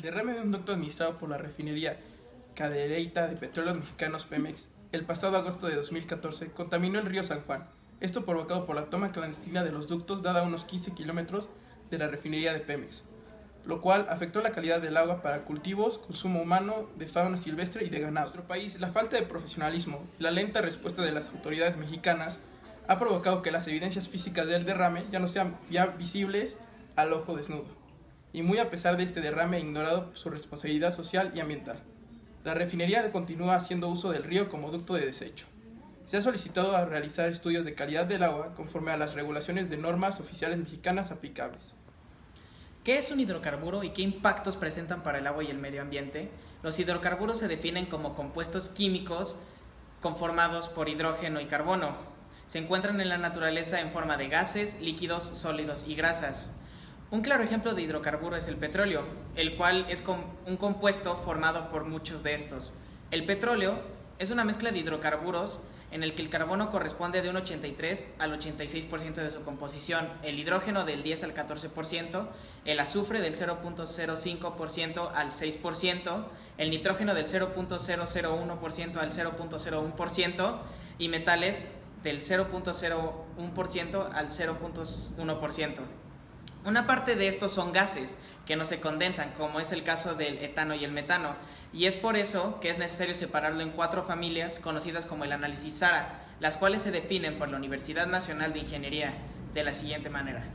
derrame de un ducto administrado por la refinería Cadereyta de Petróleos Mexicanos Pemex el pasado agosto de 2014 contaminó el río San Juan. Esto provocado por la toma clandestina de los ductos dada a unos 15 kilómetros de la refinería de Pemex, lo cual afectó la calidad del agua para cultivos, consumo humano, de fauna silvestre y de ganado. En nuestro país, la falta de profesionalismo y la lenta respuesta de las autoridades mexicanas ha provocado que las evidencias físicas del derrame ya no sean ya visibles al ojo desnudo, y muy a pesar de este derrame ignorado su responsabilidad social y ambiental. La refinería continúa haciendo uso del río como ducto de desecho. Se ha solicitado a realizar estudios de calidad del agua conforme a las regulaciones de normas oficiales mexicanas aplicables. ¿Qué es un hidrocarburo y qué impactos presentan para el agua y el medio ambiente? Los hidrocarburos se definen como compuestos químicos conformados por hidrógeno y carbono. Se encuentran en la naturaleza en forma de gases, líquidos, sólidos y grasas. Un claro ejemplo de hidrocarburo es el petróleo, el cual es un compuesto formado por muchos de estos. El petróleo es una mezcla de hidrocarburos en el que el carbono corresponde de un 83 al 86% de su composición, el hidrógeno del 10 al 14%, el azufre del 0.05% al 6%, el nitrógeno del 0.001% al 0.01% y metales del 0.01% al 0.1%. Una parte de estos son gases que no se condensan, como es el caso del etano y el metano, y es por eso que es necesario separarlo en 4 familias conocidas como el análisis SARA, las cuales se definen por la Universidad Nacional de Ingeniería de la siguiente manera.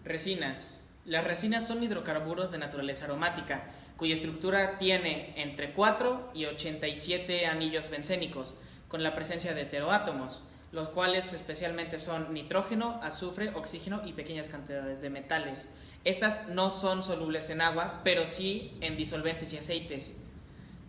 Resinas. Las resinas son hidrocarburos de naturaleza aromática, cuya estructura tiene entre 4 y 87 anillos bencénicos, con la presencia de heteroátomos, los cuales especialmente son nitrógeno, azufre, oxígeno y pequeñas cantidades de metales. Estas no son solubles en agua, pero sí en disolventes y aceites.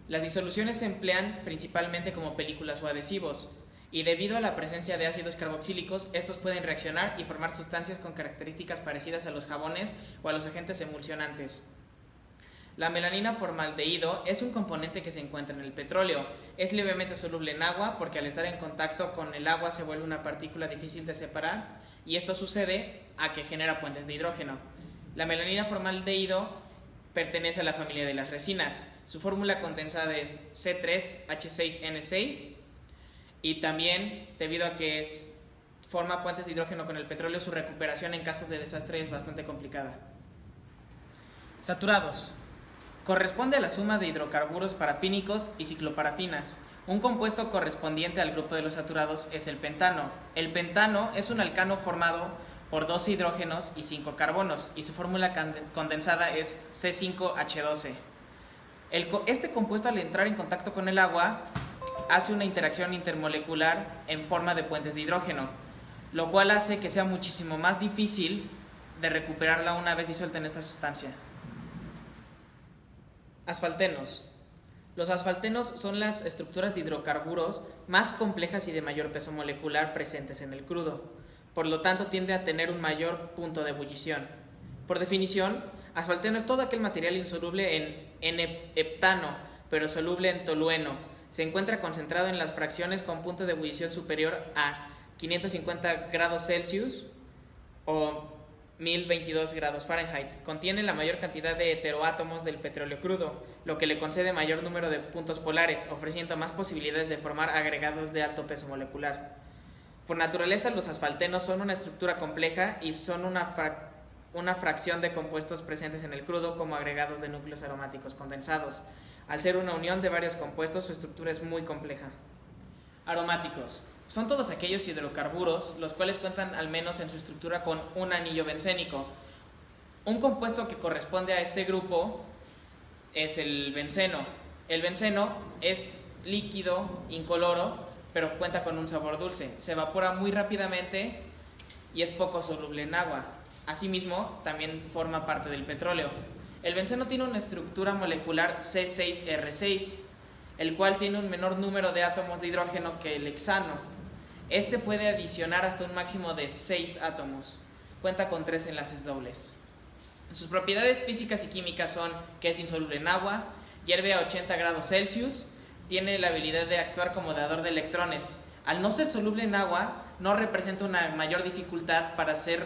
Las disoluciones se emplean principalmente como películas o adhesivos, y debido a la presencia de ácidos carboxílicos, estos pueden reaccionar y formar sustancias con características parecidas a los jabones o a los agentes emulsionantes. La melanina formaldehído es un componente que se encuentra en el petróleo. Es levemente soluble en agua porque al estar en contacto con el agua se vuelve una partícula difícil de separar, y esto sucede a que genera puentes de hidrógeno. La melanina formaldehído pertenece a la familia de las resinas. Su fórmula condensada es C3H6N6, y también, debido a que forma puentes de hidrógeno con el petróleo, su recuperación en caso de desastre es bastante complicada. Saturados. Corresponde a la suma de hidrocarburos parafínicos y cicloparafinas. Un compuesto correspondiente al grupo de los saturados es el pentano. El pentano es un alcano formado por 12 hidrógenos y 5 carbonos, y su fórmula condensada es C5H12. Este compuesto, al entrar en contacto con el agua, hace una interacción intermolecular en forma de puentes de hidrógeno, lo cual hace que sea muchísimo más difícil de recuperarla una vez disuelta en esta sustancia. Asfaltenos. Los asfaltenos son las estructuras de hidrocarburos más complejas y de mayor peso molecular presentes en el crudo. Por lo tanto, tiende a tener un mayor punto de ebullición. Por definición, asfalteno es todo aquel material insoluble en N-heptano, pero soluble en tolueno. Se encuentra concentrado en las fracciones con punto de ebullición superior a 550 grados Celsius o 1022 grados Fahrenheit. Contiene la mayor cantidad de heteroátomos del petróleo crudo, lo que le concede mayor número de puntos polares, ofreciendo más posibilidades de formar agregados de alto peso molecular. Por naturaleza, los asfaltenos son una estructura compleja y son una fracción de compuestos presentes en el crudo como agregados de núcleos aromáticos condensados. Al ser una unión de varios compuestos, su estructura es muy compleja. Aromáticos. Son todos aquellos hidrocarburos los cuales cuentan al menos en su estructura con un anillo bencénico. Un compuesto que corresponde a este grupo es el benceno. El benceno es líquido, incoloro, pero cuenta con un sabor dulce. Se evapora muy rápidamente y es poco soluble en agua. Asimismo, también forma parte del petróleo. El benceno tiene una estructura molecular C6R6, el cual tiene un menor número de átomos de hidrógeno que el hexano. Este puede adicionar hasta un máximo de 6 átomos. Cuenta con 3 enlaces dobles. Sus propiedades físicas y químicas son que es insoluble en agua, hierve a 80 grados Celsius, tiene la habilidad de actuar como dador de electrones. Al no ser soluble en agua, no representa una mayor dificultad para ser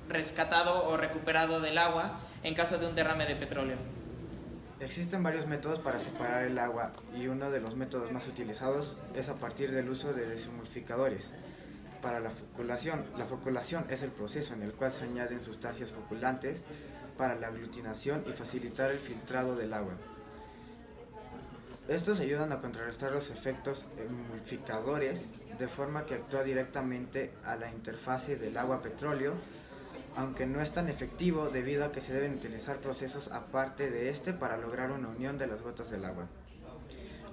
rescatado o recuperado del agua en caso de un derrame de petróleo. Existen varios métodos para separar el agua y uno de los métodos más utilizados es a partir del uso de deshumidificadores. Para la foculación es el proceso en el cual se añaden sustancias foculantes para la aglutinación y facilitar el filtrado del agua. Estos ayudan a contrarrestar los efectos emulsificadores de forma que actúa directamente a la interfase del agua-petróleo, aunque no es tan efectivo debido a que se deben utilizar procesos aparte de este para lograr una unión de las gotas del agua.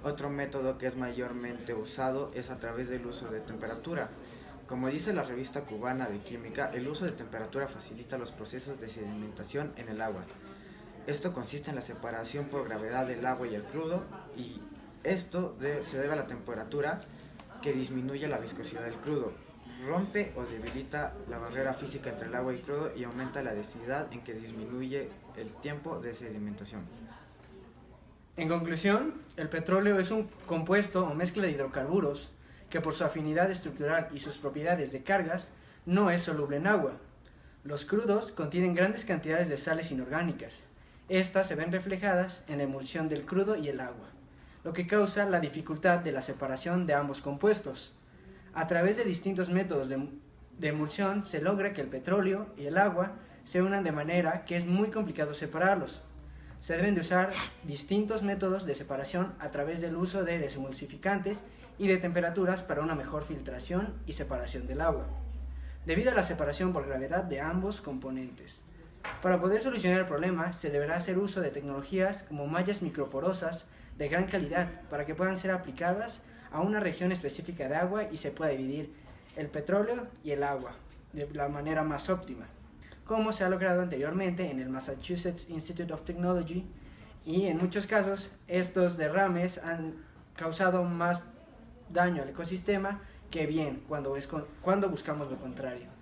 Otro método que es mayormente usado es a través del uso de temperatura. Como dice la revista cubana de química, el uso de temperatura facilita los procesos de sedimentación en el agua. Esto consiste en la separación por gravedad del agua y el crudo, y esto se debe a la temperatura que disminuye la viscosidad del crudo, rompe o debilita la barrera física entre el agua y el crudo y aumenta la densidad en que disminuye el tiempo de sedimentación. En conclusión, el petróleo es un compuesto o mezcla de hidrocarburos que por su afinidad estructural y sus propiedades de cargas no es soluble en agua. Los crudos contienen grandes cantidades de sales inorgánicas. Estas se ven reflejadas en la emulsión del crudo y el agua, lo que causa la dificultad de la separación de ambos compuestos. A través de distintos métodos de emulsión se logra que el petróleo y el agua se unan de manera que es muy complicado separarlos. Se deben de usar distintos métodos de separación a través del uso de desemulsificantes y de temperaturas para una mejor filtración y separación del agua, debido a la separación por gravedad de ambos componentes. Para poder solucionar el problema, se deberá hacer uso de tecnologías como mallas microporosas de gran calidad para que puedan ser aplicadas a una región específica de agua y se pueda dividir el petróleo y el agua de la manera más óptima, como se ha logrado anteriormente en el Massachusetts Institute of Technology, y en muchos casos estos derrames han causado más daño al ecosistema que bien cuando buscamos lo contrario.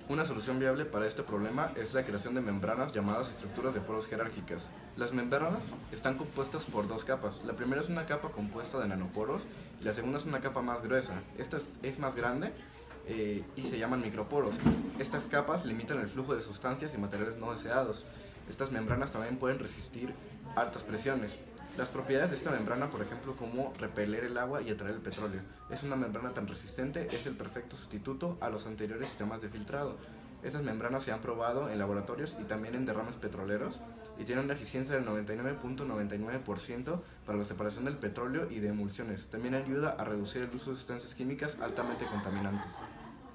Una solución viable para este problema es la creación de membranas llamadas estructuras de poros jerárquicas. Las membranas están compuestas por dos capas. La primera es una capa compuesta de nanoporos y la segunda es una capa más gruesa. Esta es más grande y se llaman microporos. Estas capas limitan el flujo de sustancias y materiales no deseados. Estas membranas también pueden resistir altas presiones. Las propiedades de esta membrana, por ejemplo, como repeler el agua y atraer el petróleo. Es una membrana tan resistente, es el perfecto sustituto a los anteriores sistemas de filtrado. Estas membranas se han probado en laboratorios y también en derrames petroleros y tienen una eficiencia del 99.99% para la separación del petróleo y de emulsiones. También ayuda a reducir el uso de sustancias químicas altamente contaminantes.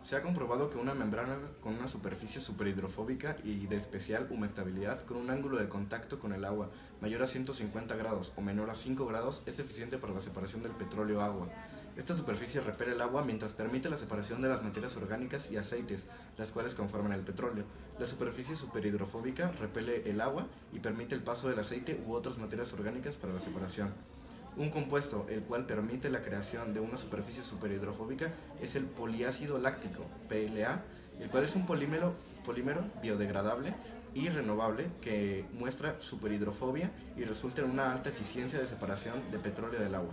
Se ha comprobado que una membrana con una superficie superhidrofóbica y de especial humectabilidad con un ángulo de contacto con el agua mayor a 150 grados o menor a 5 grados es eficiente para la separación del petróleo-agua. Esta superficie repele el agua mientras permite la separación de las materias orgánicas y aceites, las cuales conforman el petróleo. La superficie superhidrofóbica repele el agua y permite el paso del aceite u otras materias orgánicas para la separación. Un compuesto el cual permite la creación de una superficie superhidrofóbica es el poliácido láctico, PLA, el cual es un polímero biodegradable y renovable que muestra superhidrofobia y resulta en una alta eficiencia de separación de petróleo del agua.